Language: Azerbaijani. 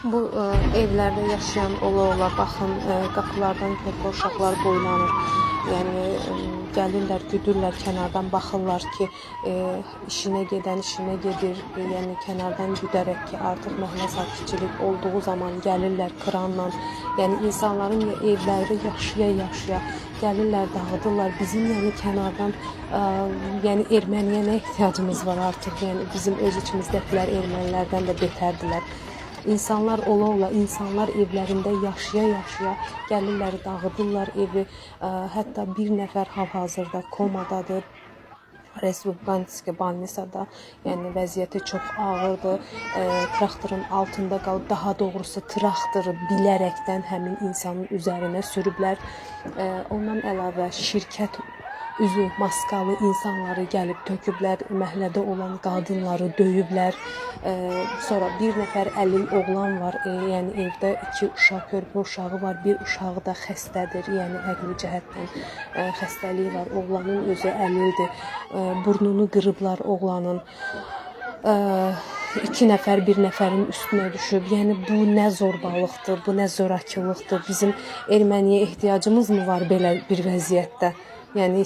Bu evlərdə yaşayan ola baxın, qapılardan körpə uşaqlar boylanır. Yəni gəlirlər, güdürlər kənardan baxırlar ki, işinə gedən işinə gedir. Yəni kənardan güdərək ki, artıq məhəllə sakitçilik olduğu zaman gəlirlər kranla. Yəni insanların evlərdə yaşaya-yaşaya gəlirlər, dağıdırlar. Bizim yəni kənardan yəni erməniyə nə ehtiyacımız var artıq? Yəni bizim öz içimizdəkilər ermənilərdən də betərdirlər. İnsanlar ola-ola, insanlar evlərində yaşaya-yaşaya gəlirlər, dağıdırlar evi. Hətta bir nəfər hal-hazırda komadadır. Respublikanski balnisada, yəni vəziyyəti çox ağırdır. Traktorun altında qalıb, daha doğrusu traktoru bilərəkdən həmin insanın üzərinə sürüblər. Ondan əlavə şirkət üzü maskalı insanları gəlib töküblər, məhəllədə olan qadınları döyüblər. Sonra bir nəfər əlil oğlan var, yəni evdə 2 uşaq, körpə uşağı var, bir uşağı da xəstədir, yəni əqli cəhətdən xəstəliyi var. Oğlanın özü əlildir, burnunu qırıblar oğlanın. 2 nəfər bir nəfərin üstünə düşüb. Yəni bu nə zorbalıqdır, bu nə zorakılıqdır. Bizim erməniyə ehtiyacımız mı var belə bir vəziyyətdə? Yəni